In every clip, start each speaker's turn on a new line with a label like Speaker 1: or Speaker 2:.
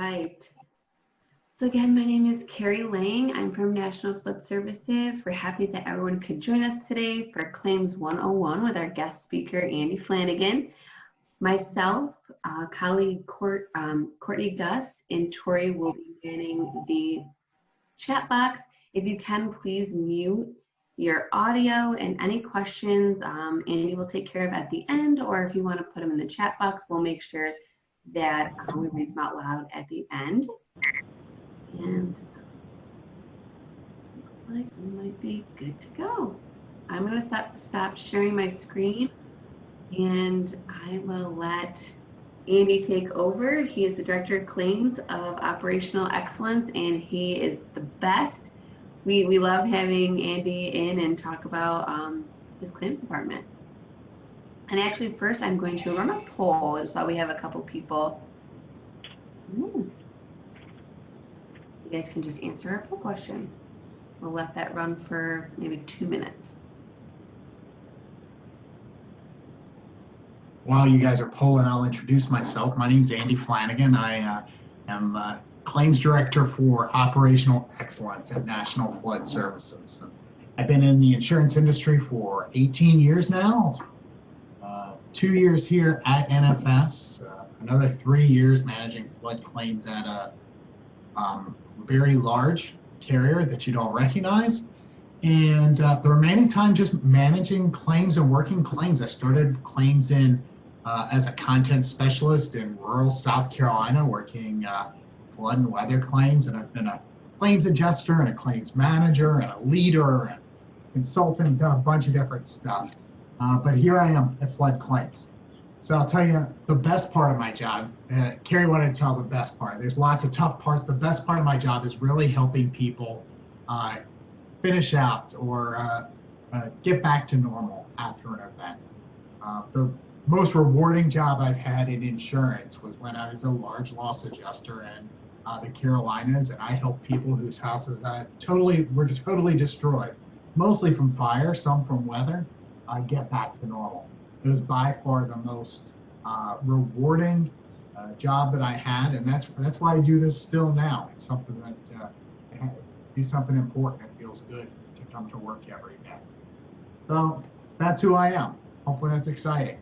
Speaker 1: right. So again, my name is Carrie Lang. I'm from National Flood Services. We're happy that everyone could join us today for Claims 101 with our guest speaker, Andy Flanagan. Myself, colleague Courtney Duss, and Tori will be manning the chat box. If you can, please mute your audio, and any questions Andy will take care of at the end, or if you want to put them in the chat box, we'll make sure that we read them out loud at the end. And looks like we might be good to go. I'm going to stop sharing my screen, and I will let Andy take over. He is the Director of Claims of Operational Excellence, and he is the best. We love having Andy in and talk about his claims department. And actually, first I'm going to run a poll. That's why we have a couple people. You guys can just answer our poll question. We'll let that run for maybe 2 minutes.
Speaker 2: While you guys are polling, I'll introduce myself. My name is Andy Flanagan. I am Claims Director for Operational Excellence at National Flood Services. I've been in the insurance industry for 18 years now, 2 years here at NFS, another 3 years managing flood claims at a very large carrier that you'd all recognize. And the remaining time just managing claims and working claims. I started claims in as a content specialist in rural South Carolina, working flood and weather claims, and I've been a claims adjuster and a claims manager and a leader and consultant, done a bunch of different stuff. But here I am at flood claims. So I'll tell you the best part of my job. Carrie wanted to tell the best part. There's lots of tough parts. The best part of my job is really helping people finish out or get back to normal after an event. The most rewarding job I've had in insurance was when I was a large loss adjuster in the Carolinas, and I helped people whose houses were totally destroyed, mostly from fire, some from weather, get back to normal. It was by far the most rewarding job that I had, and that's why I do this still now. It's something that I do something important. It feels good to come to work every day. So that's who I am. Hopefully that's exciting.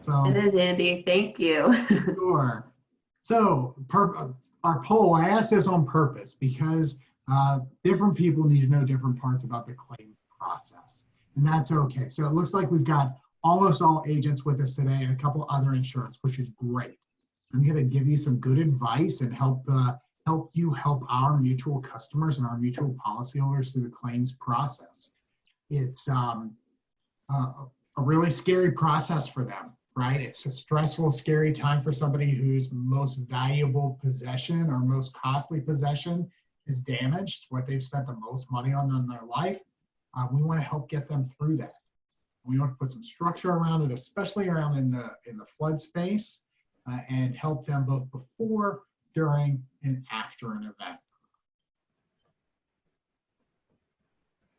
Speaker 2: So
Speaker 1: it is, Andy. Thank you.
Speaker 2: Sure. So our poll, I asked this on purpose because different people need to know different parts about the claim process, and that's okay. So it looks like we've got almost all agents with us today and a couple other insurance, which is great. I'm going to give you some good advice and help you help our mutual customers and our mutual policyholders through the claims process. It's a really scary process for them, right? It's a stressful, scary time for somebody whose most valuable possession or most costly possession is damaged, what they've spent the most money on in their life. We want to help get them through that. We want to put some structure around it, especially around in the flood space, and help them both before, during, and after an event.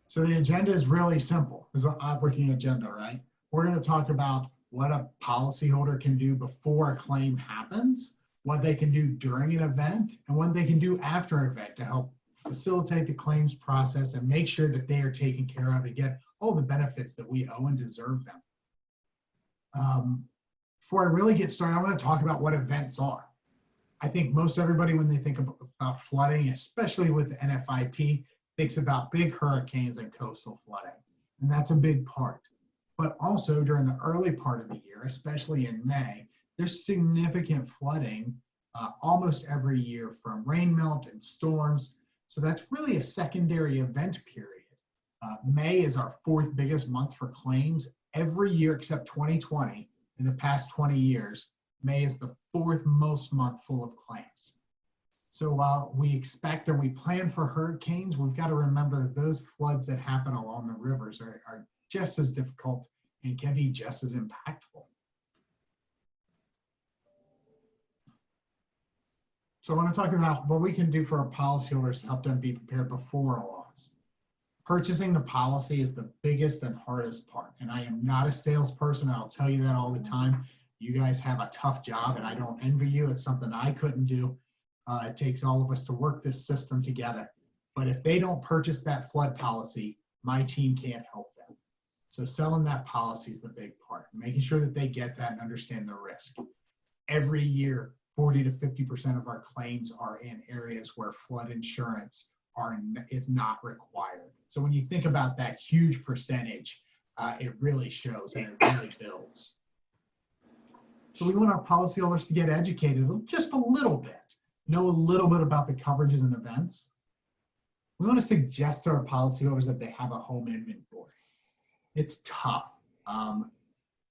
Speaker 2: So the agenda is really simple. It's an odd-looking agenda, right? We're going to talk about what a policyholder can do before a claim happens, what they can do during an event, and what they can do after an event to help facilitate the claims process and make sure that they are taken care of and get all the benefits that we owe and deserve them. Before I really get started, I want to talk about what events are. I think most everybody, when they think about flooding, especially with NFIP, thinks about big hurricanes and coastal flooding, and that's a big part. But also during the early part of the year, especially in May, there's significant flooding almost every year from rain melt and storms. So that's really a secondary event period. May is our 4th biggest month for claims. Every year except 2020, in the past 20 years, May is the 4th most month full of claims. So while we expect and we plan for hurricanes, we've got to remember that those floods that happen along the rivers are just as difficult and can be just as impactful. So I want to talk about what we can do for our policyholders to help them be prepared before a loss. Purchasing the policy is the biggest and hardest part. And I am not a salesperson. I'll tell you that all the time. You guys have a tough job and I don't envy you. It's something I couldn't do. It takes all of us to work this system together. But if they don't purchase that flood policy, my team can't help them. So selling that policy is the big part, making sure that they get that and understand the risk. Every year, 40 to 50% of our claims are in areas where flood insurance is not required. So when you think about that huge percentage, it really shows and it really builds. So we want our policyholders to get educated just a little bit, know a little bit about the coverages and events. We want to suggest to our policyholders that they have a home inventory. It's tough.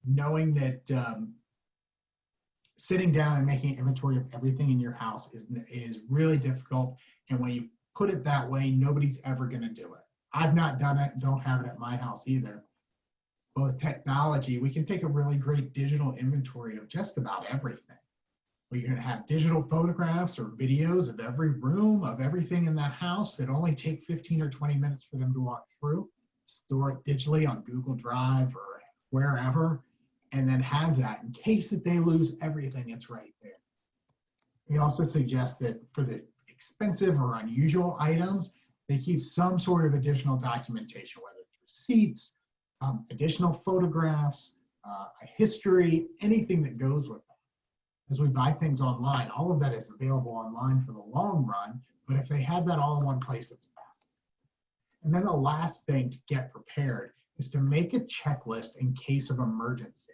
Speaker 2: Knowing that sitting down and making an inventory of everything in your house is really difficult. And when you put it that way, nobody's ever going to do it. I've not done it, don't have it at my house either. But with technology, we can take a really great digital inventory of just about everything. We're going to have digital photographs or videos of every room, of everything in that house that only take 15 or 20 minutes for them to walk through, store it digitally on Google Drive or wherever, and then have that in case that they lose everything, it's right there. We also suggest that for the expensive or unusual items, they keep some sort of additional documentation, whether it's receipts, additional photographs, a history, anything that goes with them. As we buy things online, all of that is available online for the long run, but if they have that all in one place, it's best. And then the last thing to get prepared is to make a checklist in case of emergency.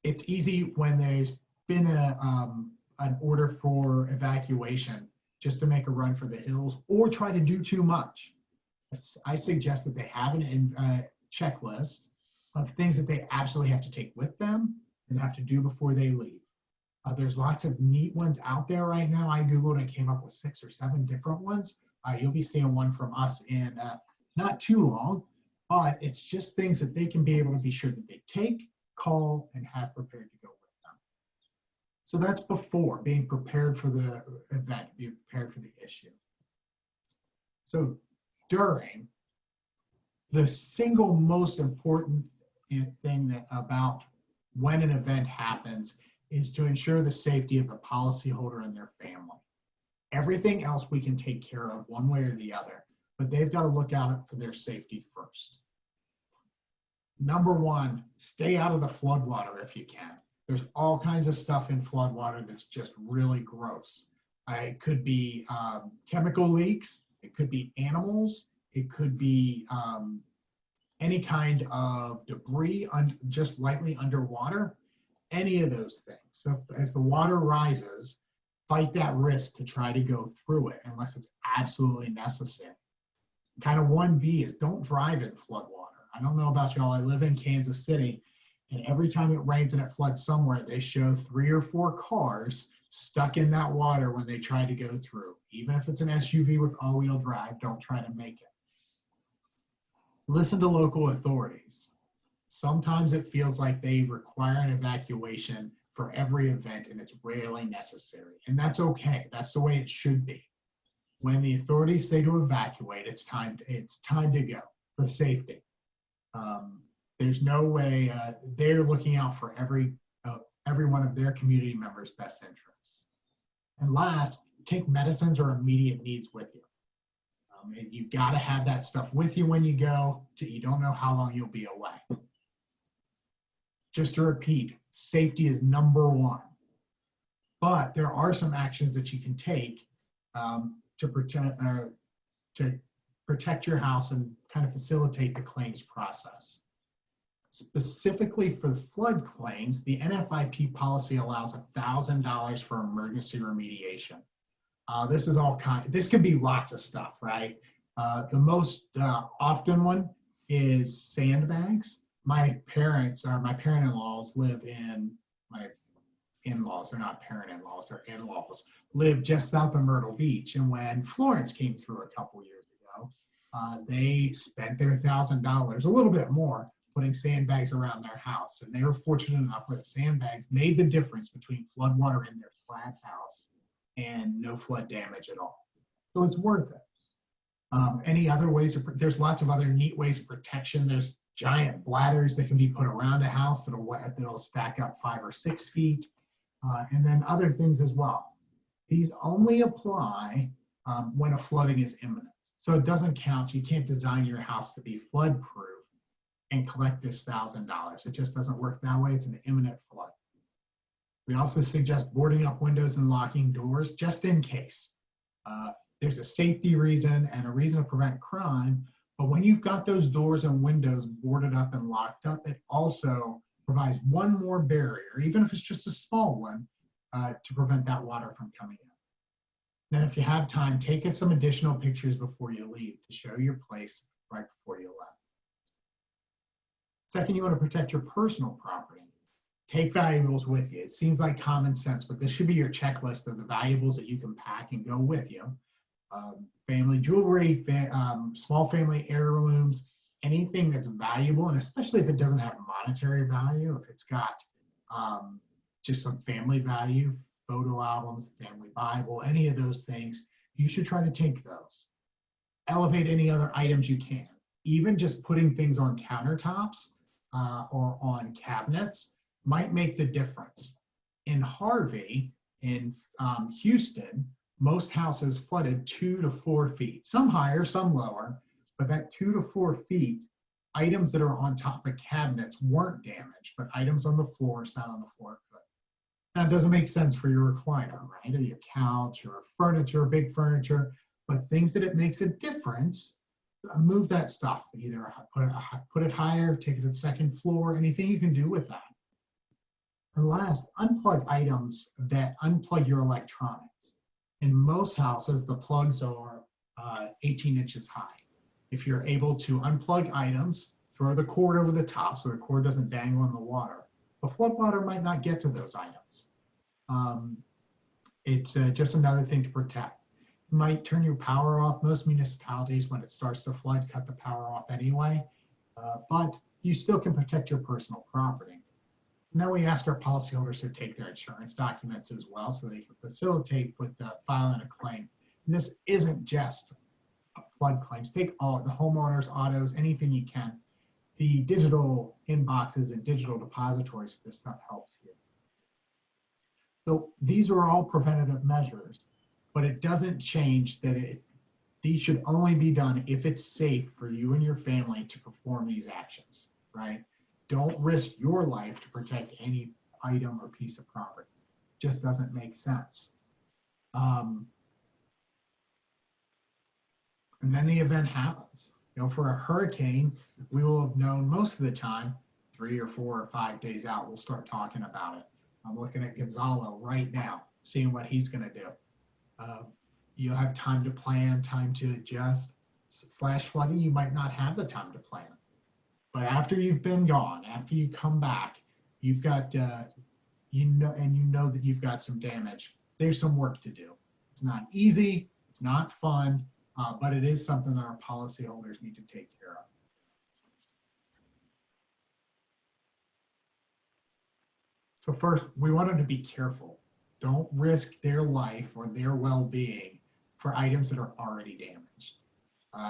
Speaker 2: It's easy when there's been an order for evacuation just to make a run for the hills or try to do too much. I suggest that they have a checklist of things that they absolutely have to take with them and have to do before they leave. There's lots of neat ones out there right now. I Googled and came up with 6 or 7 different ones. You'll be seeing one from us in not too long, but it's just things that they can be able to be sure that they take, call, and have prepared to go with them. So that's before being prepared for the event, being prepared for the issue. So during, the single most important thing about when an event happens is to ensure the safety of the policyholder and their family. Everything else we can take care of one way or the other, but they've got to look out for their safety first. Number one, stay out of the floodwater if you can. There's all kinds of stuff in floodwater that's just really gross. It could be chemical leaks, it could be animals, it could be any kind of debris just lightly underwater, any of those things. So as the water rises, fight that risk to try to go through it unless it's absolutely necessary. Kind of 1B is don't drive in floodwater. I don't know about y'all, I live in Kansas City, and every time it rains and it floods somewhere, they show 3 or 4 cars stuck in that water when they try to go through. Even if it's an SUV with all-wheel drive, don't try to make it. Listen to local authorities. Sometimes it feels like they require an evacuation for every event and it's rarely necessary. And that's okay. That's the way it should be. When the authorities say to evacuate, it's time to go for safety. There's no way they're looking out for every one of their community members' best interests. And last, take medicines or immediate needs with you. And you've got to have that stuff with you when you go. You don't know how long you'll be away. Just to repeat, safety is number one. But there are some actions that you can take to protect your house and kind of facilitate the claims process. Specifically for the flood claims, the NFIP policy allows $1,000 for emergency remediation. This could be lots of stuff, right? The most often one is sandbags. My parent-in-laws live in, my in-laws, they're not parent-in-laws, they're in-laws, live just south of Myrtle Beach. And when Florence came through a couple years ago, they spent their $1,000, a little bit more, putting sandbags around their house. And they were fortunate enough where the sandbags made the difference between floodwater in their flat house and no flood damage at all. So it's worth it. Any other ways, there's lots of other neat ways of protection. There's giant bladders that can be put around a house that'll stack up 5 or 6 feet. and then other things as well. These only apply when a flooding is imminent. So it doesn't count. You can't design your house to be flood proof and collect this $1,000. It just doesn't work that way. It's an imminent flood. We also suggest boarding up windows and locking doors just in case. There's a safety reason and a reason to prevent crime, but when you've got those doors and windows boarded up and locked up, it also provides one more barrier, even if it's just a small one, to prevent that water from coming in. Then if you have time, take some additional pictures before you leave to show your place right before you left. Second, you want to protect your personal property. Take valuables with you. It seems like common sense, but this should be your checklist of the valuables that you can pack and go with you. Family jewelry, small family heirlooms, anything that's valuable, and especially if it doesn't have monetary value, if it's got just some family value, photo albums, family Bible, any of those things, you should try to take those. Elevate any other items you can. Even just putting things on countertops or on cabinets might make the difference. In Harvey, in Houston, most houses flooded 2 to 4 feet, some higher, some lower, but that 2 to 4 feet, items that are on top of cabinets weren't damaged, but items on the floor, sat on the floor could. Now, it doesn't make sense for your recliner, right? Or your couch or furniture, big furniture, but things that it makes a difference, move that stuff. Either put it higher, take it to the second floor, anything you can do with that. And last, unplug items that unplug your electronics. In most houses, the plugs are 18 inches high. If you're able to unplug items, throw the cord over the top so the cord doesn't dangle in the water. The flood water might not get to those items. It's just another thing to protect. You might turn your power off. Most municipalities, when it starts to flood, cut the power off anyway, but you still can protect your personal property. And then we ask our policyholders to take their insurance documents as well so they can facilitate with filing a claim. And this isn't just flood claims. Take all the homeowners, autos, anything you can. The digital inboxes and digital depositories for this stuff helps you. So these are all preventative measures, but it doesn't change that these should only be done if it's safe for you and your family to perform these actions, right? Don't risk your life to protect any item or piece of property. It just doesn't make sense. And then the event happens. You know, for a hurricane, we will have known most of the time, 3 or 4 or 5 days out, we'll start talking about it. I'm looking at Gonzalo right now, seeing what he's going to do. You'll have time to plan, time to adjust. Flash flooding, you might not have the time to plan. But after you've been gone, after you come back, you've got, you know that you've got some damage. There's some work to do. It's not easy, it's not fun, but it is something that our policyholders need to take care of. So first, we want them to be careful. Don't risk their life or their well-being for items that are already damaged.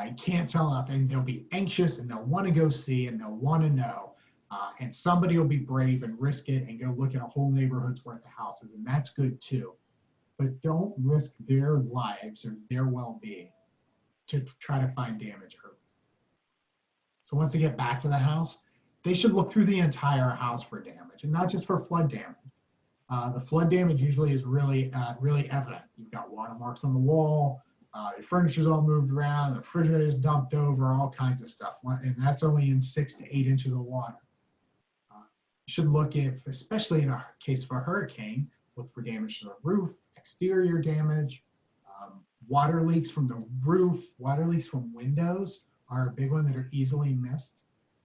Speaker 2: You can't tell enough, and they'll be anxious and they'll want to go see and they'll want to know. And somebody will be brave and risk it and go look at a whole neighborhood's worth of houses, and that's good too. But don't risk their lives or their well-being to try to find damage early. So once they get back to the house, they should look through the entire house for damage, and not just for flood damage. The flood damage usually is really evident. You've got watermarks on the wall, your furniture's all moved around, the refrigerator's dumped over, all kinds of stuff, and that's only in 6 to 8 inches of water. You should look if, especially in a case of a hurricane, look for damage to the roof, exterior damage, water leaks from the roof, water leaks from windows are a big one that are easily missed.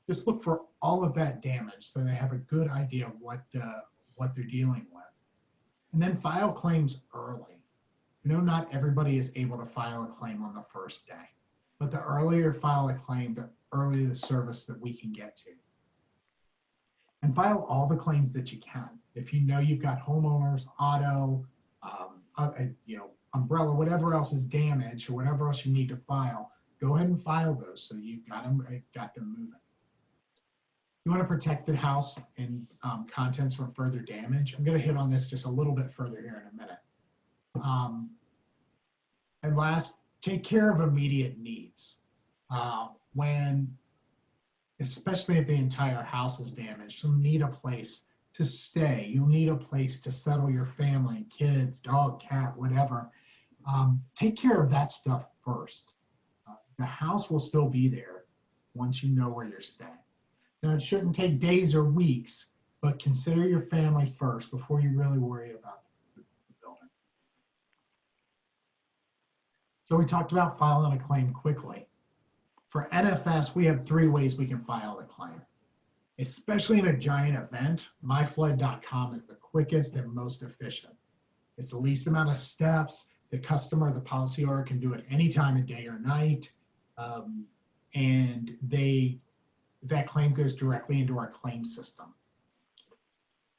Speaker 2: Just look for all of that damage so they have a good idea of what they're dealing with. And then file claims early. You know, not everybody is able to file a claim on the first day, but the earlier file a claim, the earlier the service that we can get to. And file all the claims that you can. If you know you've got homeowners, auto, umbrella, whatever else is damaged or whatever else you need to file, go ahead and file those so you've got them moving. You want to protect the house and contents from further damage. I'm going to hit on this just a little bit further here in a minute. And last, take care of immediate needs. When, especially if the entire house is damaged, you'll need a place to stay. You'll need a place to settle your family, kids, dog, cat, whatever. Take care of that stuff first. The house will still be there once you know where you're staying. Now, it shouldn't take days or weeks, but consider your family first before you really worry about the building. So we talked about filing a claim quickly. For NFS, we have 3 ways we can file a claim. Especially in a giant event, myflood.com is the quickest and most efficient. It's the least amount of steps. The customer, the policy owner can do it any time of day or night. And that claim goes directly into our claim system. You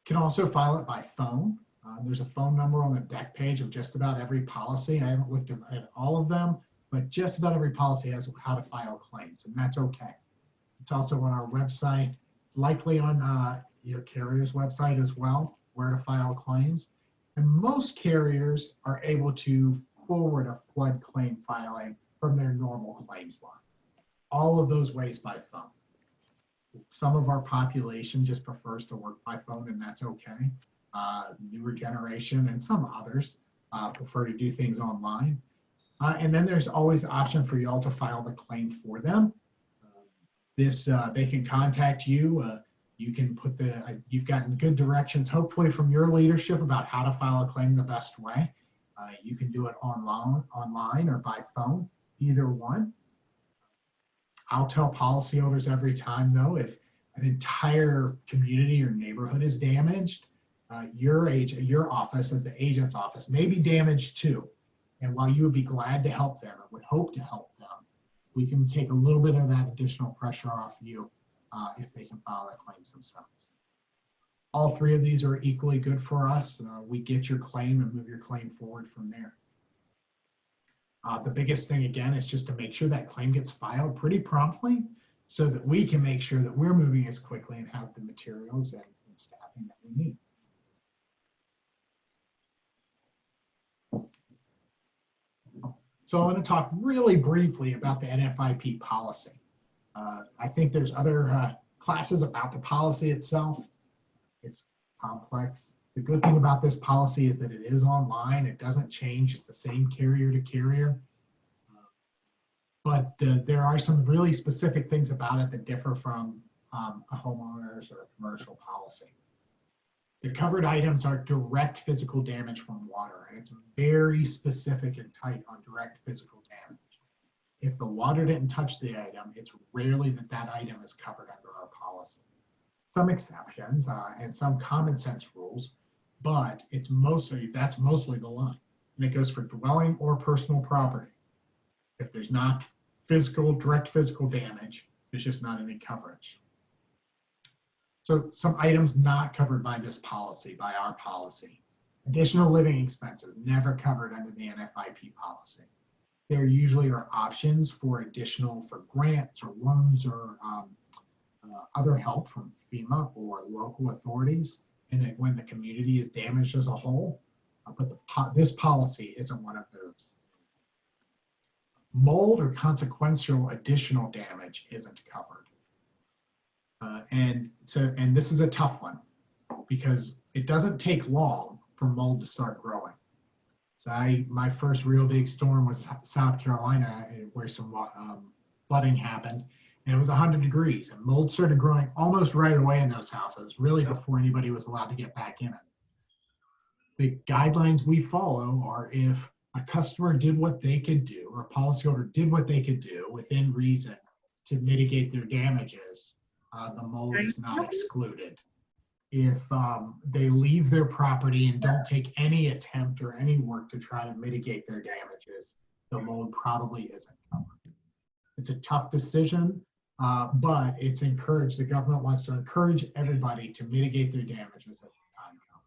Speaker 2: can also file it by phone. There's a phone number on the deck page of just about every policy. I haven't looked at all of them, but just about every policy has how to file claims, and that's okay. It's also on our website, likely on your carrier's website as well, where to file claims. And most carriers are able to forward a flood claim filing from their normal claims line. All of those ways by phone. Some of our population just prefers to work by phone, and that's okay. Newer generation and some others prefer to do things online. And then there's always the option for y'all to file the claim for them. They can contact you. You can put you've gotten good directions, hopefully from your leadership, about how to file a claim the best way. You can do it online or by phone, either one. I'll tell policyholders every time, though, if an entire community or neighborhood is damaged, your office as the agent's office may be damaged too. And while you would be glad to help them or would hope to help them, we can take a little bit of that additional pressure off you if they can file their claims themselves. All 3 of these are equally good for us. We get your claim and move your claim forward from there. The biggest thing, again, is just to make sure that claim gets filed pretty promptly so that we can make sure that we're moving as quickly and have the materials and staffing that we need. So I want to talk really briefly about the NFIP policy. I think there's other classes about the policy itself. It's complex. The good thing about this policy is that it is online. It doesn't change. It's the same carrier to carrier. But there are some really specific things about it that differ from a homeowner's or a commercial policy. The covered items are direct physical damage from water, and it's very specific and tight on direct physical damage. If the water didn't touch the item, it's rarely that item is covered under our policy. Some exceptions and some common sense rules, but that's mostly the line. And it goes for dwelling or personal property. If there's not direct physical damage, there's just not any coverage. So some items not covered by this policy, by our policy. Additional living expenses, never covered under the NFIP policy. There usually are options for grants or loans or other help from FEMA or local authorities and when the community is damaged as a whole, but this policy isn't one of those. Mold or consequential additional damage isn't covered. And this is a tough one because it doesn't take long for mold to start growing. So my first real big storm was South Carolina, where some flooding happened, and it was 100 degrees, and mold started growing almost right away in those houses, really before anybody was allowed to get back in it. The guidelines we follow are if a customer did what they could do, or a policyholder did what they could do within reason to mitigate their damages, the mold is not excluded. If they leave their property and don't take any attempt or any work to try to mitigate their damages, the mold probably isn't covered. It's a tough decision, but it's encouraged. The government wants to encourage everybody to mitigate their damages as the time comes.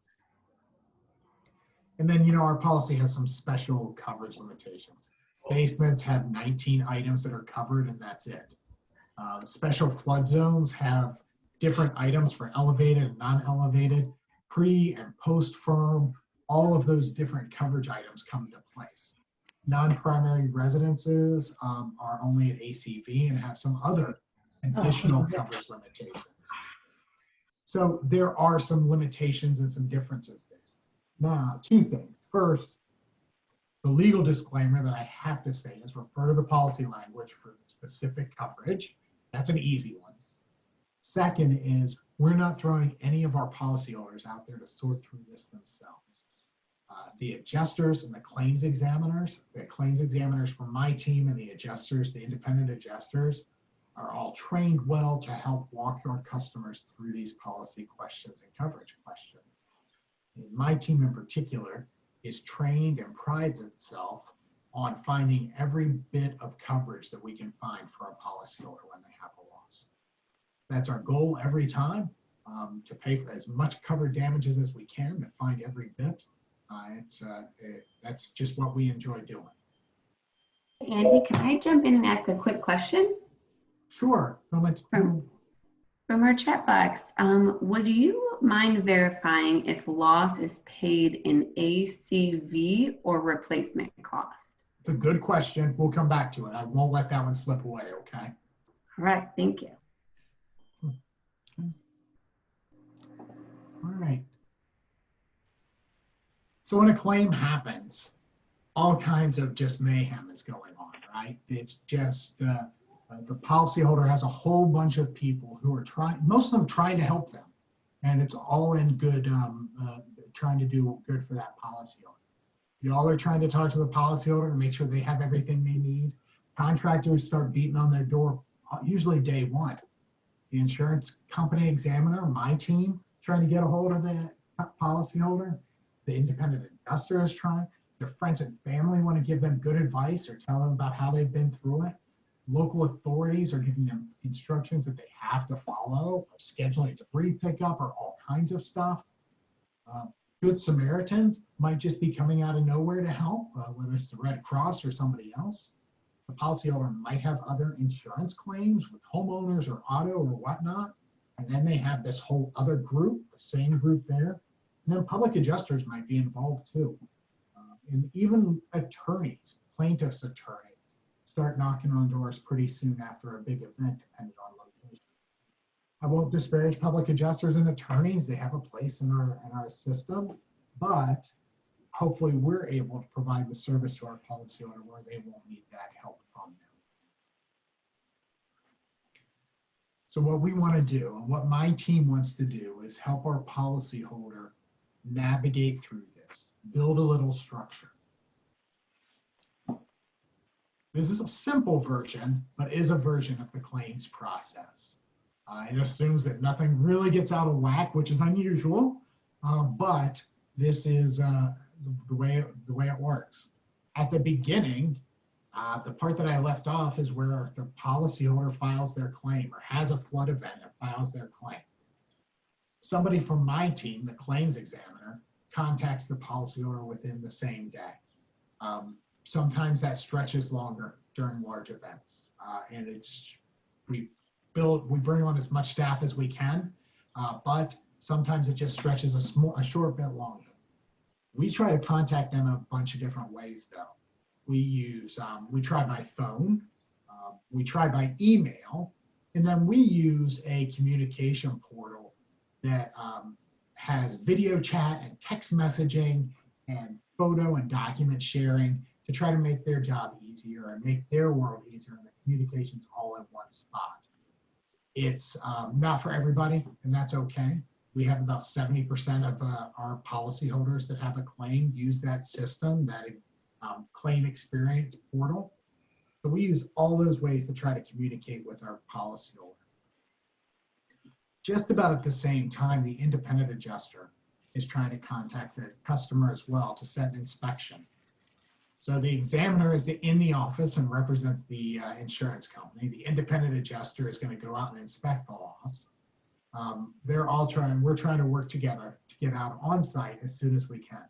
Speaker 2: And then, our policy has some special coverage limitations. Basements have 19 items that are covered, and that's it. Special flood zones have different items for elevated and non-elevated, pre and post firm, all of those different coverage items come into place. Non-primary residences are only at ACV and have some other additional coverage limitations. So there are some limitations and some differences there. Now, two things. First, the legal disclaimer that I have to say is refer to the policy language for specific coverage. That's an easy one. Second is we're not throwing any of our policyholders out there to sort through this themselves. The adjusters and the claims examiners from my team and the adjusters, the independent adjusters, are all trained well to help walk our customers through these policy questions and coverage questions. And my team in particular is trained and prides itself on finding every bit of coverage that we can find for a policyholder when they have a loss. That's our goal every time, to pay for as much covered damages as we can, to find every bit. That's just what we enjoy doing.
Speaker 1: Andy, can I jump in and ask a quick question?
Speaker 2: Sure.
Speaker 1: From our chat box, would you mind verifying if loss is paid in ACV or replacement cost?
Speaker 2: It's a good question. We'll come back to it. I won't let that one slip away, okay?
Speaker 1: All right, thank you.
Speaker 2: All right. So when a claim happens, all kinds of just mayhem is going on, right? It's just the policyholder has a whole bunch of people who are most of them trying to help them. And it's all in good, trying to do good for that policyholder. Y'all are trying to talk to the policyholder to make sure they have everything they need. Contractors start beating on their door, usually day one. The insurance company examiner, my team, trying to get a hold of the policyholder. The independent adjuster is trying. Their friends and family want to give them good advice or tell them about how they've been through it. Local authorities are giving them instructions that they have to follow, or scheduling debris pickup, or all kinds of stuff. Good Samaritans might just be coming out of nowhere to help, whether it's the Red Cross or somebody else. The policyholder might have other insurance claims with homeowners or auto or whatnot. And then they have this whole other group, the same group there. And then public adjusters might be involved too. And even attorneys, plaintiffs' attorneys, start knocking on doors pretty soon after a big event, depending on location. I won't disparage public adjusters and attorneys. They have a place in our system, but hopefully we're able to provide the service to our policyholder where they won't need that help from them. So what we want to do, and what my team wants to do, is help our policyholder navigate through this, build a little structure. This is a simple version, but is a version of the claims process. It assumes that nothing really gets out of whack, which is unusual, but this is the way it works. At the beginning, the part that I left off is where the policyholder files their claim or has a flood event and files their claim. Somebody from my team, the claims examiner, contacts the policyholder within the same day. Sometimes that stretches longer during large events, and we bring on as much staff as we can, but sometimes it just stretches a short bit longer. We try to contact them in a bunch of different ways, though. We try by phone, we try by email, and then we use a communication portal that has video chat and text messaging and photo and document sharing to try to make their job easier and make their world easier, and the communication's all in one spot. It's not for everybody, and that's okay. We have about 70% of our policyholders that have a claim use that system, that claim experience portal. So we use all those ways to try to communicate with our policyholder. Just about at the same time, the independent adjuster is trying to contact the customer as well to set an inspection. So the examiner is in the office and represents the insurance company. The independent adjuster is going to go out and inspect the loss. We're trying to work together to get out on site as soon as we can.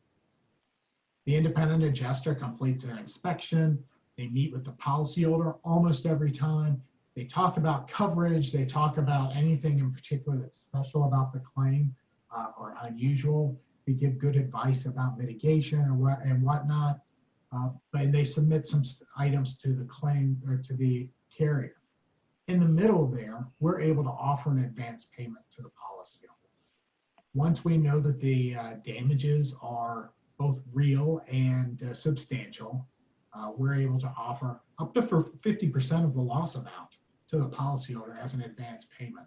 Speaker 2: The independent adjuster completes their inspection. They meet with the policyholder almost every time. They talk about coverage. They talk about anything in particular that's special about the claim or unusual. They give good advice about mitigation and whatnot. But they submit some items to the claim or to the carrier. In the middle there, we're able to offer an advance payment to the policyholder. Once we know that the damages are both real and substantial, we're able to offer up to for 50% of the loss amount to the policyholder as an advance payment.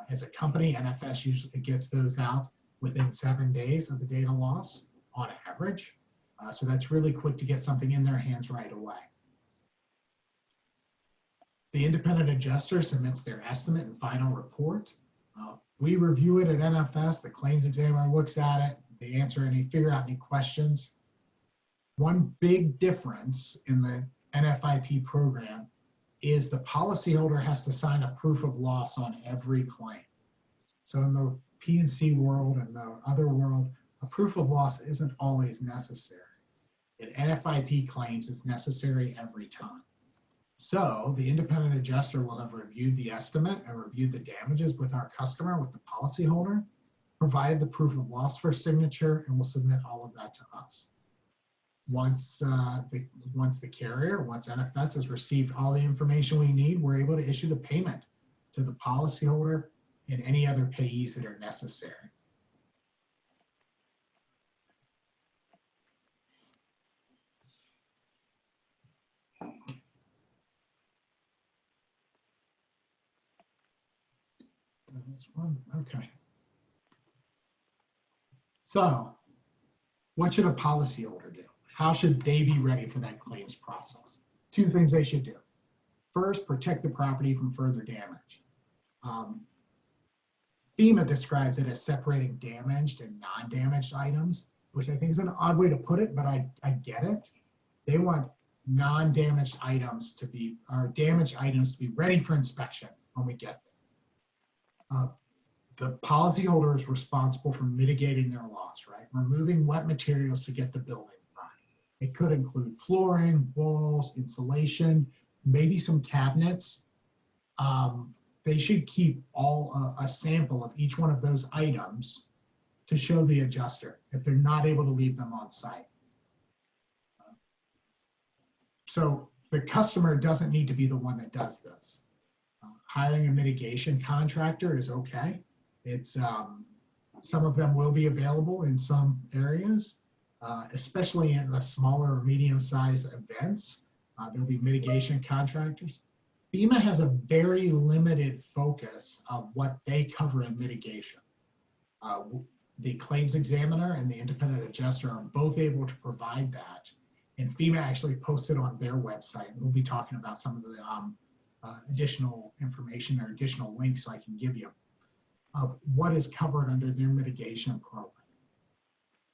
Speaker 2: As a company, NFS usually gets those out within 7 days of the date of loss on average. So that's really quick to get something in their hands right away. The independent adjuster submits their estimate and final report. We review it at NFS, the claims examiner looks at it, they answer any, figure out any questions. One big difference in the NFIP program is the policyholder has to sign a proof of loss on every claim. So in the P&C world and the other world, a proof of loss isn't always necessary. In NFIP claims, it's necessary every time. So the independent adjuster will have reviewed the estimate and reviewed the damages with our customer, with the policyholder, provided the proof of loss for signature, and will submit all of that to us. Once the carrier, once NFS has received all the information we need, we're able to issue the payment to the policyholder and any other payees that are necessary. This one, okay. So, what should a policyholder do? How should they be ready for that claims process? Two things they should do. First, protect the property from further damage. FEMA describes it as separating damaged and non-damaged items, which I think is an odd way to put it, but I get it. They want non-damaged items to be, or damaged items to be ready for inspection when we get them. The policyholder is responsible for mitigating their loss, right? Removing wet materials to get the building dry. It could include flooring, walls, insulation, maybe some cabinets. They should keep a sample of each one of those items to show the adjuster if they're not able to leave them on site. So the customer doesn't need to be the one that does this. Hiring a mitigation contractor is okay. It's some of them will be available in some areas, especially in the smaller or medium-sized events. There'll be mitigation contractors. FEMA has a very limited focus of what they cover in mitigation. The claims examiner and the independent adjuster are both able to provide that. And FEMA actually posted on their website. We'll be talking about some of the additional information or additional links I can give you of what is covered under their mitigation program.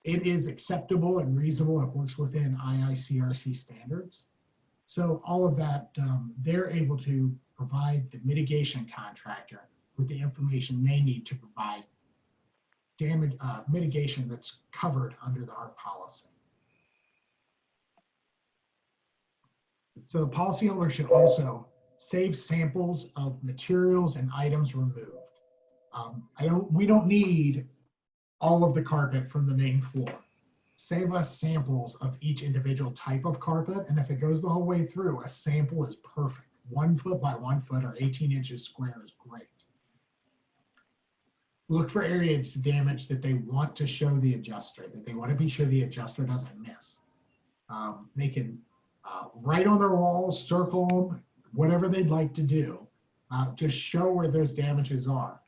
Speaker 2: It is acceptable and reasonable. It works within IICRC standards. So all of that, they're able to provide the mitigation contractor with the information they need to provide damage mitigation that's covered under our policy. So the policyholder should also save samples of materials and items removed. We don't need all of the carpet from the main floor. Save us samples of each individual type of carpet, and if it goes the whole way through, a sample is perfect. 1 foot by 1 foot or 18 inches square is great. Look for areas of damage that they want to show the adjuster, that they want to be sure the adjuster doesn't miss. They can write on their walls, circle them, whatever they'd like to do, just show where those damages are.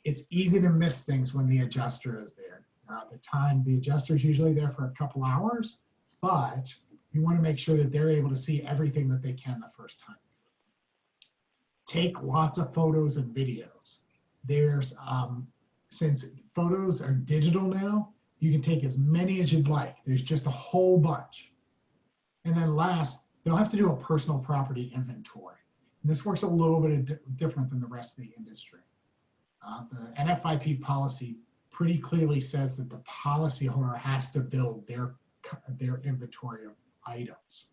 Speaker 2: It's easy to miss things when the adjuster is there. The adjuster is usually there for a couple hours, but you want to make sure that they're able to see everything that they can the first time. Take lots of photos and videos. There's, since photos are digital now, you can take as many as you'd like. There's just a whole bunch. And then last, they'll have to do a personal property inventory. And this works a little bit different than the rest of the industry. The NFIP policy pretty clearly says that the policyholder has to build their inventory of items.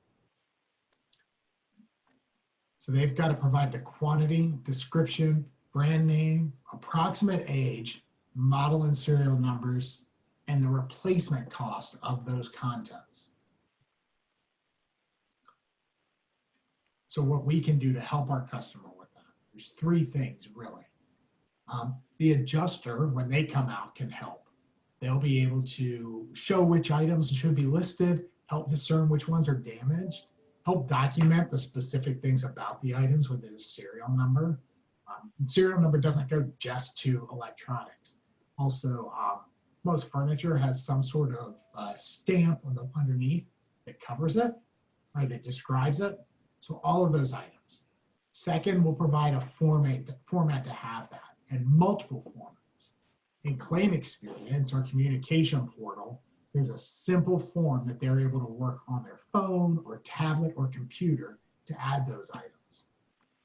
Speaker 2: So they've got to provide the quantity, description, brand name, approximate age, model and serial numbers, and the replacement cost of those contents. So what we can do to help our customer with that, there's three things really. The adjuster, when they come out, can help. They'll be able to show which items should be listed, help discern which ones are damaged, help document the specific things about the items with their serial number. And serial number doesn't go just to electronics. Also, most furniture has some sort of stamp on the underneath that covers it, or that describes it. So all of those items. Second, we'll provide a format to have that, and multiple formats. In Claim Experience, our communication portal, there's a simple form that they're able to work on their phone or tablet or computer to add those items.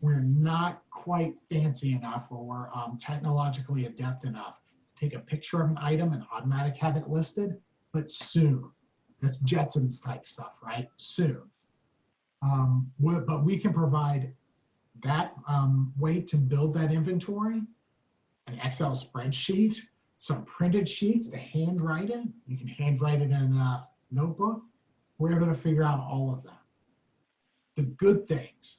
Speaker 2: We're not quite fancy enough or technologically adept enough to take a picture of an item and automatically have it listed, but soon. That's Jetsons type stuff, right? Soon. But we can provide that way to build that inventory, an Excel spreadsheet, some printed sheets to handwrite it. You can handwrite it in a notebook. We're able to figure out all of that. The good things,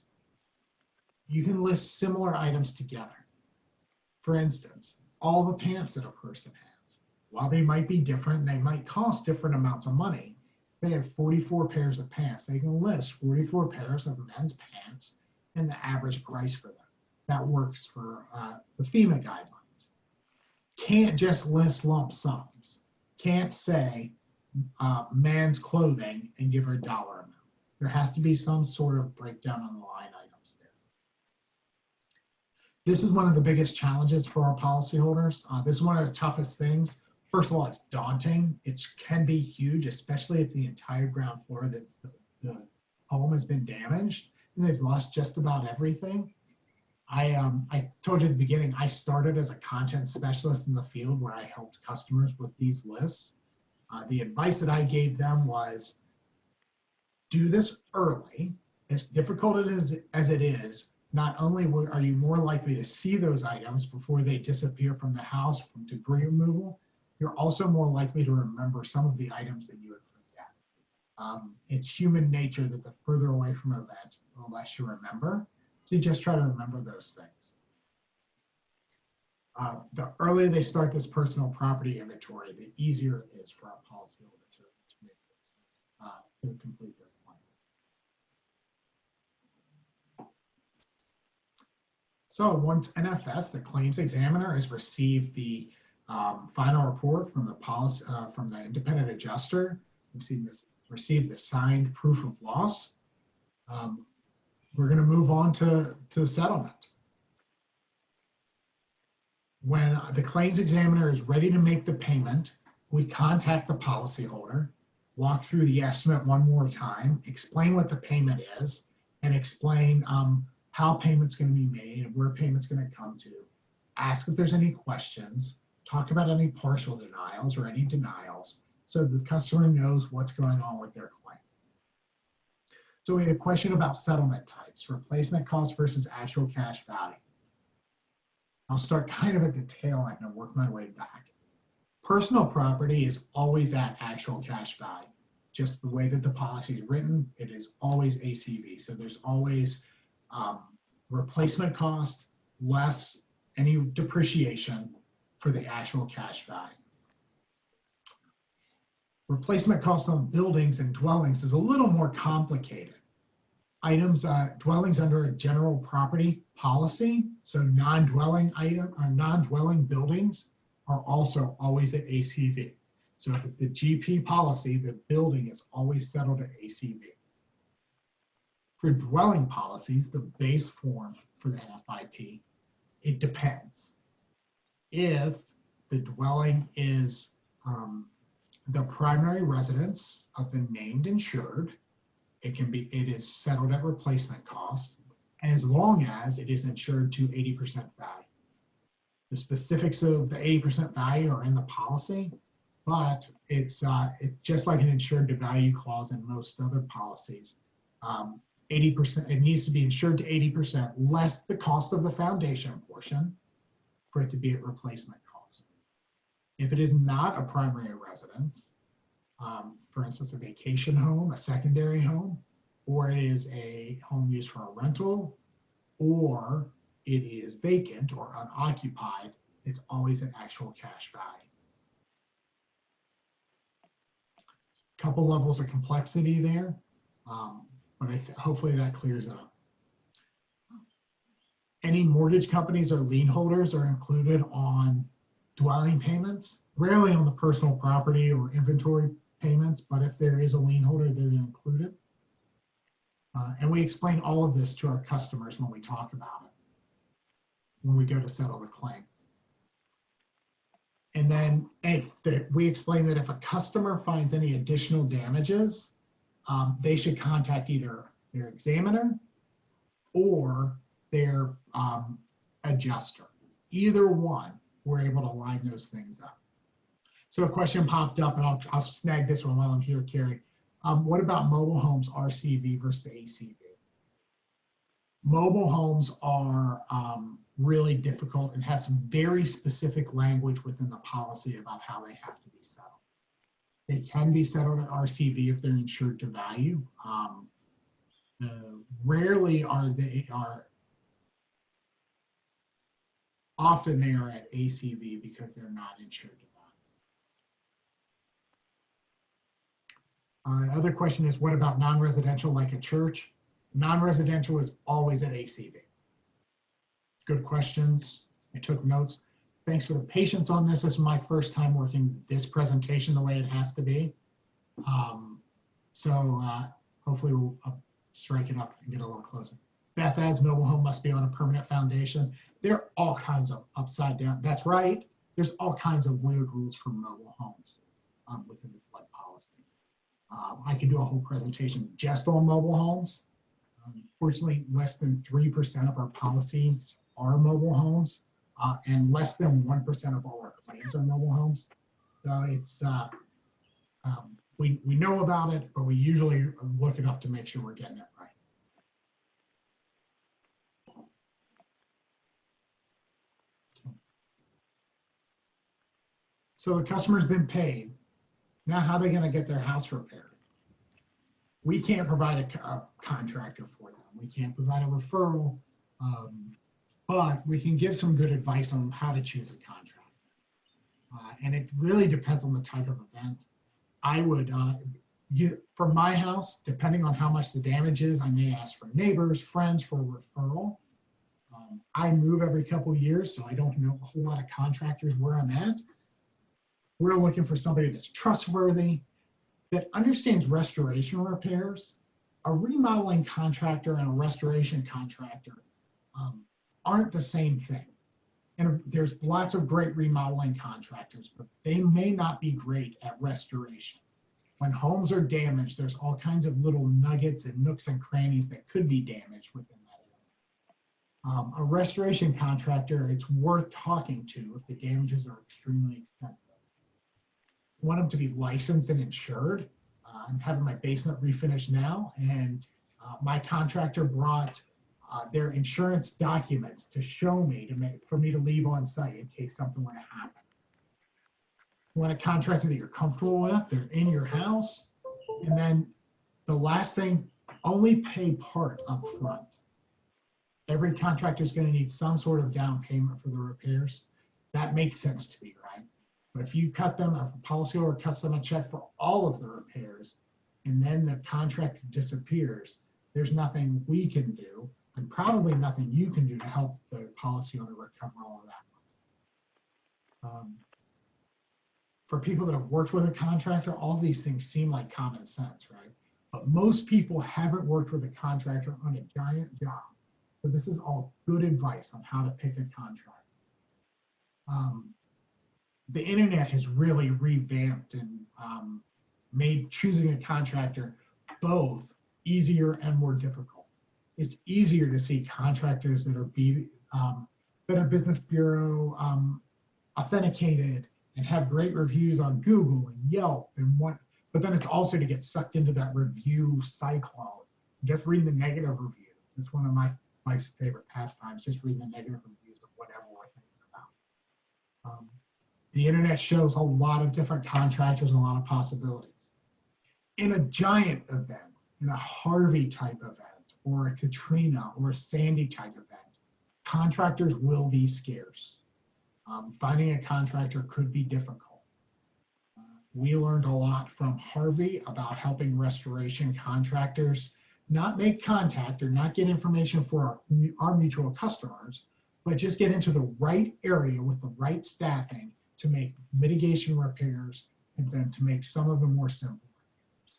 Speaker 2: you can list similar items together. For instance, all the pants that a person has, while they might be different, they might cost different amounts of money. They have 44 pairs of pants. They can list 44 pairs of men's pants and the average price for them. That works for the FEMA guidelines. Can't just list lump sums. Can't say men's clothing and give her a dollar amount. There has to be some sort of breakdown on the line items there. This is one of the biggest challenges for our policyholders. This is one of the toughest things. First of all, it's daunting. It can be huge, especially if the entire ground floor of the home has been damaged and they've lost just about everything. I told you at the beginning, I started as a content specialist in the field where I helped customers with these lists. The advice that I gave them was, do this early. As difficult as it is, not only are you more likely to see those items before they disappear from the house from debris removal, you're also more likely to remember some of the items that you would forget. It's human nature that the further away from an event, the less you remember. So you just try to remember those things. The earlier they start this personal property inventory, the easier it is for our policyholder to complete their plan. So once NFS, the claims examiner, has received the final report from the independent adjuster, received the signed proof of loss, we're going to move on to the settlement. When the claims examiner is ready to make the payment, we contact the policyholder, walk through the estimate one more time, explain what the payment is, and explain how payment's going to be made and where payment's going to come to, ask if there's any questions, talk about any partial denials or any denials, so the customer knows what's going on with their claim. So we had a question about settlement types, replacement cost versus actual cash value. I'll start kind of at the tail end and work my way back. Personal property is always at actual cash value. Just the way that the policy is written, it is always ACV. So there's always replacement cost less any depreciation for the actual cash value. Replacement cost on buildings and dwellings is a little more complicated. Items, dwellings under a general property policy, so non-dwelling buildings are also always at ACV. So if it's the GP policy, the building is always settled at ACV. For dwelling policies, the base form for the NFIP, it depends. If the dwelling is the primary residence of the named insured, it is settled at replacement cost as long as it is insured to 80% value. The specifics of the 80% value are in the policy, but it's just like an insured to value clause in most other policies. 80%, it needs to be insured to 80% less the cost of the foundation portion for it to be at replacement cost. If it is not a primary residence, for instance, a vacation home, a secondary home, or it is a home used for a rental, or it is vacant or unoccupied, it's always an actual cash value. Couple levels of complexity there, but hopefully that clears it up. Any mortgage companies or lien holders are included on dwelling payments, rarely on the personal property or inventory payments, but if there is a lien holder, they're included. And we explain all of this to our customers when we talk about it, when we go to settle the claim. And then we explain that if a customer finds any additional damages, they should contact either their examiner or their adjuster. Either one, we're able to line those things up. So a question popped up, and I'll snag this one while I'm here, Carrie. What about mobile homes, RCV versus ACV? Mobile homes are really difficult and have some very specific language within the policy about how they have to be settled. They can be settled at RCV if they're insured to value. Rarely often they are at ACV because they're not insured to value. Other question is, what about non-residential like a church? Non-residential is always at ACV. Good questions. I took notes. Thanks for the patience on this. This is my first time working this presentation the way it has to be. Hopefully we'll strike it up and get a little closer. Beth adds, mobile home must be on a permanent foundation. There are all kinds of upside down. That's right. There's all kinds of weird rules for mobile homes within the flood policy. I could do a whole presentation just on mobile homes. Fortunately, less than 3% of our policies are mobile homes, and less than 1% of all our claims are mobile homes. So it's, we know about it, but we usually look it up to make sure we're getting it right. So the customer's been paid. Now how are they going to get their house repaired? We can't provide a contractor for them. We can't provide a referral, but we can give some good advice on how to choose a contractor. And it really depends on the type of event. I would, for my house, depending on how much the damage is, I may ask for neighbors, friends for a referral. I move every couple of years, so I don't know a whole lot of contractors where I'm at. We're looking for somebody that's trustworthy, that understands restoration repairs. A remodeling contractor and a restoration contractor aren't the same thing. And there's lots of great remodeling contractors, but they may not be great at restoration. When homes are damaged, there's all kinds of little nuggets and nooks and crannies that could be damaged within that area. A restoration contractor, it's worth talking to if the damages are extremely expensive. I want them to be licensed and insured. I'm having my basement refinished now, and my contractor brought their insurance documents to show me, for me to leave on site in case something were to happen. You want a contractor that you're comfortable with, they're in your house. And then the last thing, only pay part up front. Every contractor is going to need some sort of down payment for the repairs. That makes sense to me, right? But if you cut them, if a policyholder cuts them a check for all of the repairs, and then the contract disappears, there's nothing we can do, and probably nothing you can do to help the policyholder recover all of that. For people that have worked with a contractor, all these things seem like common sense, right? But most people haven't worked with a contractor on a giant job. So this is all good advice on how to pick a contractor. The internet has really revamped and made choosing a contractor both easier and more difficult. It's easier to see contractors that are Business Bureau authenticated and have great reviews on Google and Yelp and but then it's also to get sucked into that review cyclone just reading the negative reviews. It's one of my favorite pastimes, just reading the negative reviews of whatever we're thinking about. The internet shows a lot of different contractors and a lot of possibilities. In a giant event, in a Harvey type event, or a Katrina or a Sandy type event, contractors will be scarce. Finding a contractor could be difficult. We learned a lot from Harvey about helping restoration contractors not make contact or not get information for our mutual customers, but just get into the right area with the right staffing to make mitigation repairs and then to make some of the more simple repairs.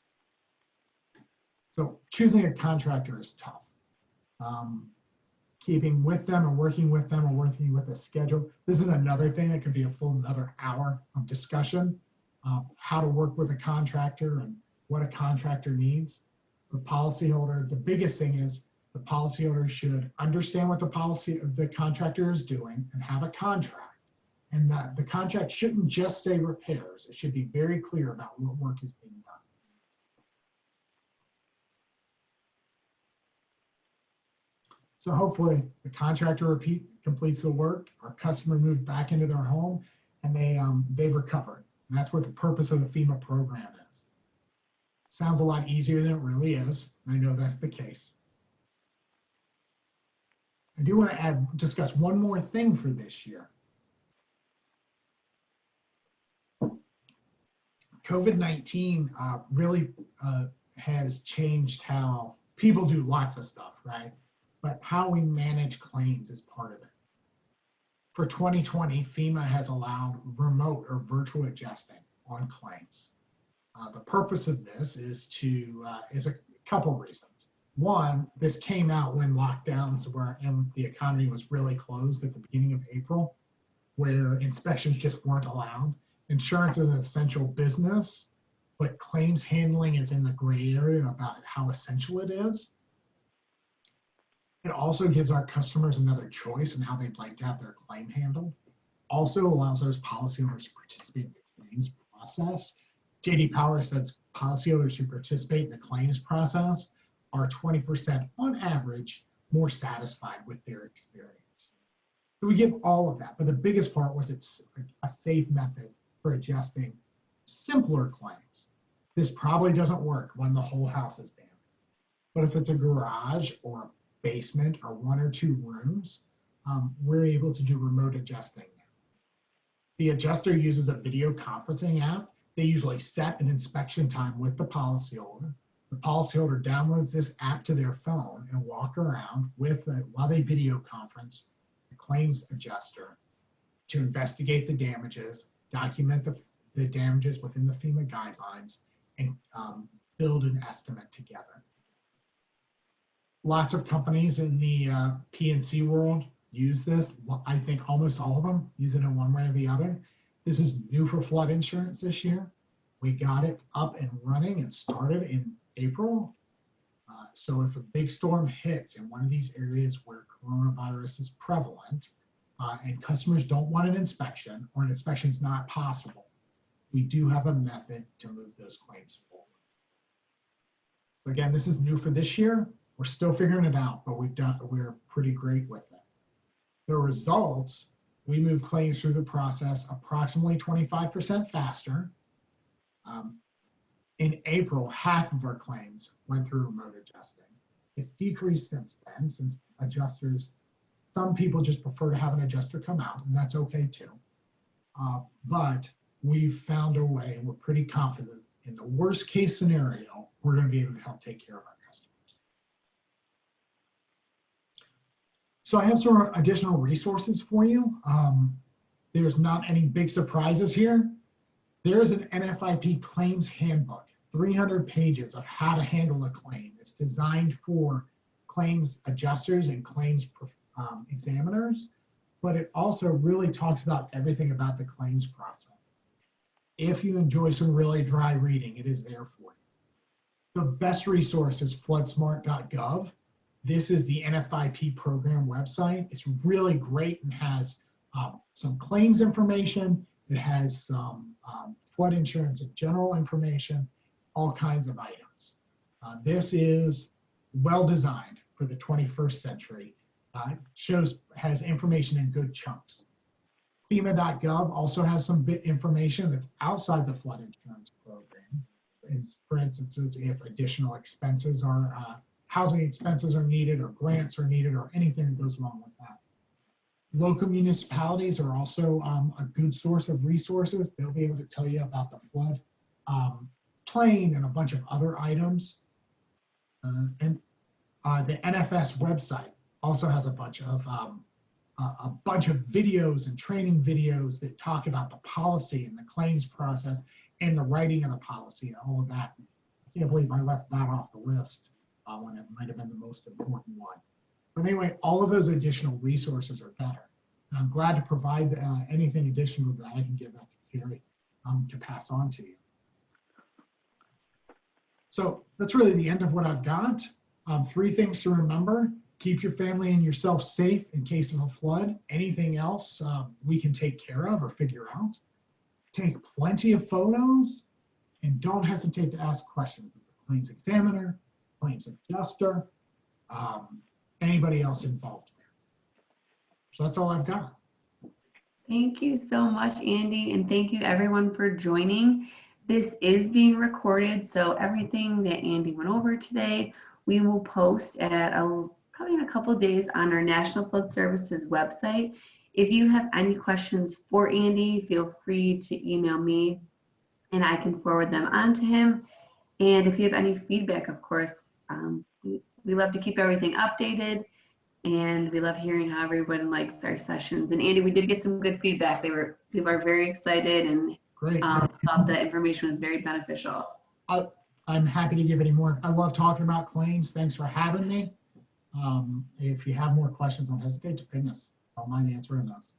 Speaker 2: So choosing a contractor is tough. Keeping with them or working with them or working with a schedule. This is another thing that could be a full another hour of discussion. How to work with a contractor and what a contractor needs. The policyholder, the biggest thing is the policyholder should understand what the policy of the contractor is doing and have a contract. And that the contract shouldn't just say repairs. It should be very clear about what work is being done. So hopefully the contractor completes the work, our customer moves back into their home, and they've recovered. And that's what the purpose of the FEMA program is. Sounds a lot easier than it really is. I know that's the case. I do want to discuss one more thing for this year. COVID-19 really has changed how people do lots of stuff, right? But how we manage claims is part of it. For 2020, FEMA has allowed remote or virtual adjusting on claims. The purpose of this is a couple reasons. One, this came out when lockdowns were and the economy was really closed at the beginning of April, where inspections just weren't allowed. Insurance is an essential business, but claims handling is in the gray area about how essential it is. It also gives our customers another choice in how they'd like to have their claim handled. Also allows those policyholders to participate in the claims process. J.D. Power says policyholders who participate in the claims process are 20% on average more satisfied with their experience. So we give all of that, but the biggest part was it's a safe method for adjusting simpler claims. This probably doesn't work when the whole house is damaged. But if it's a garage or a basement or one or two rooms, we're able to do remote adjusting. The adjuster uses a video conferencing app. They usually set an inspection time with the policyholder. The policyholder downloads this app to their phone and walk around while they video conference the claims adjuster to investigate the damages, document the damages within the FEMA guidelines, and build an estimate together. Lots of companies in the P&C world use this. I think almost all of them use it in one way or the other. This is new for flood insurance this year. We got it up and running and started in April. So if a big storm hits in one of these areas where coronavirus is prevalent and customers don't want an inspection or an inspection is not possible, we do have a method to move those claims forward. So again, this is new for this year. We're still figuring it out, but we're pretty great with it. The results, we move claims through the process approximately 25% faster. In April, half of our claims went through remote adjusting. It's decreased since then, since adjusters, some people just prefer to have an adjuster come out, and that's okay too. But we've found a way, and we're pretty confident in the worst case scenario, we're going to be able to help take care of our customers. So I have some additional resources for you. There's not any big surprises here. There is an NFIP claims handbook, 300 pages of how to handle a claim. It's designed for claims adjusters and claims examiners, but it also really talks about everything about the claims process. If you enjoy some really dry reading, it is there for you. The best resource is floodsmart.gov. This is the NFIP program website. It's really great and has some claims information. It has some flood insurance and general information, all kinds of items. This is well designed for the 21st century. Has information in good chunks. FEMA.gov also has some information that's outside the flood insurance program. For instance, if additional expenses are, housing expenses are needed, or grants are needed, or anything that goes along with that. Local municipalities are also a good source of resources. They'll be able to tell you about the flood plain and a bunch of other items. The NFS website also has a bunch of videos and training videos that talk about the policy and the claims process and the writing of the policy and all of that. I can't believe I left that off the list when it might have been the most important one. But anyway, all of those additional resources are better. And I'm glad to provide anything additional that I can give that to Carrie to pass on to you. So that's really the end of what I've got. 3 things to remember. Keep your family and yourself safe in case of a flood. Anything else we can take care of or figure out. Take plenty of photos, and don't hesitate to ask questions of the claims examiner, claims adjuster, anybody else involved there. So that's all I've got.
Speaker 1: Thank you so much, Andy, and thank you everyone for joining. This is being recorded, so everything that Andy went over today, we will post at probably in a couple of days on our National Flood Services website. If you have any questions for Andy, feel free to email me and I can forward them on to him. And if you have any feedback, of course, we love to keep everything updated, and we love hearing how everyone likes our sessions. And Andy, we did get some good feedback. People are very excited and
Speaker 2: Great.
Speaker 1: thought the information was very beneficial.
Speaker 2: I'm happy to give any more. I love talking about claims. Thanks for having me. If you have more questions, don't hesitate to ping us. I don't mind answering those.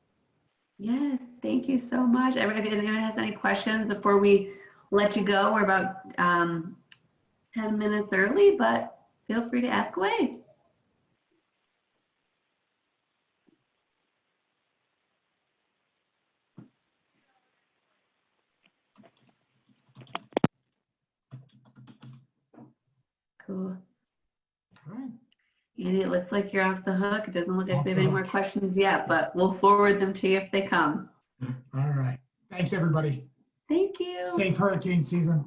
Speaker 1: Yes, thank you so much. If anyone has any questions before we let you go, we're about 10 minutes early, but feel free to ask away. Cool.
Speaker 2: All right.
Speaker 1: Andy, it looks like you're off the hook. It doesn't look like we have any more questions yet, but we'll forward them to you if they come.
Speaker 2: All right. Thanks, everybody.
Speaker 1: Thank you.
Speaker 2: Safe hurricane season.